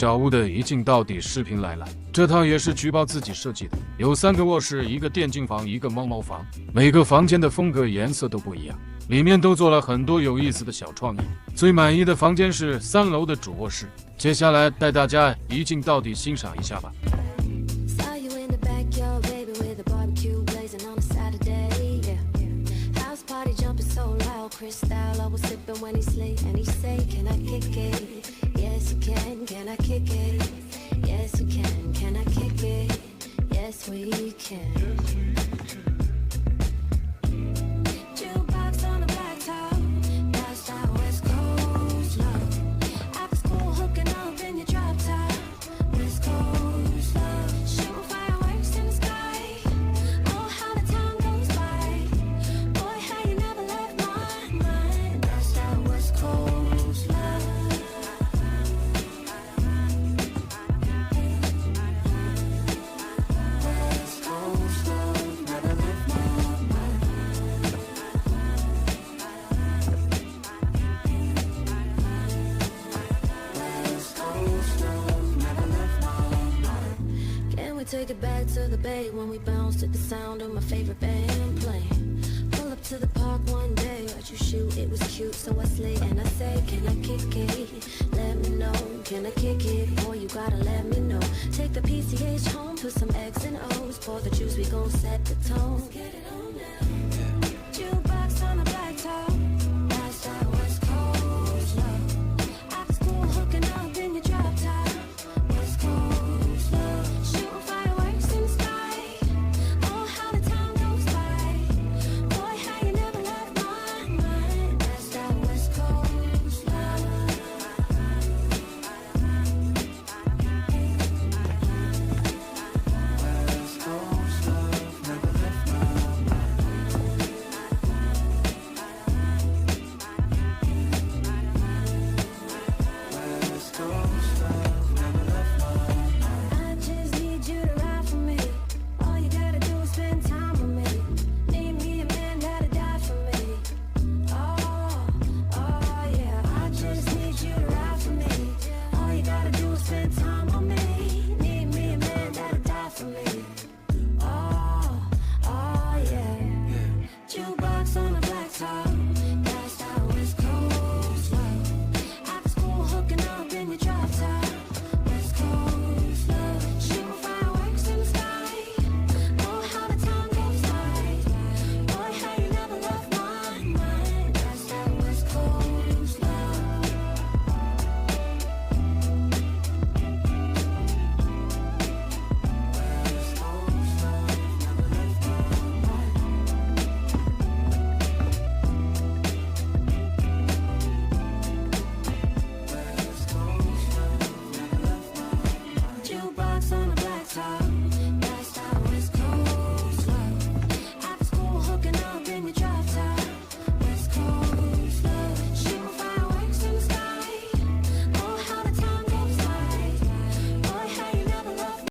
小屋的一镜到底视频来了，这套也是橘宝自己设计的，有3个卧室，一个电竞房，一个猫猫房，每个房间的风格颜色都不一样，里面都做了很多有意思的小创意。最满意的房间是3楼的主卧室，接下来带大家一镜到底欣赏一下吧。Crystal, I was sipping when he sleep and he say, can I kick it? Yes, you can I kick it? Yes, you can I kick it? Yes, we can. Jukebox on the black top, that's our West Coast love. After school, hooking up in your drop top, West Coast love. Shooting fireworks in the sky, oh, how the time goes by. Boy, how you never left my mind. That's that West Coast love. West Coast love, never left my mind. West Coast love, never left my mind. Can we take it back to the bay when we bounce to the sound of my favorite band playing? Pull up to the park one day, watch you shoot, it was cute, so I slay and I say, can I kick it? Let me know, can I kick it? Boy, you gotta let me know. Take the PCH home, put some X and O's, pour the juice, we gon' set the tone. Get it on now. Jukebox on the black top, that's that West Coast love. After school, hooking up in your drop top, West Coast love. Shooting fireworks in the sky, oh, how the time goes by. Boy, how you never left my mind. That's that West Coast love. West Coast love, never left my mind. West Coast love, never left my mind. I just need you to ride for me. All you gotta do is spend time with me. Need me a man that'll die for me. Oh, yeah. I just need you to ride for me. All you gotta do is spend time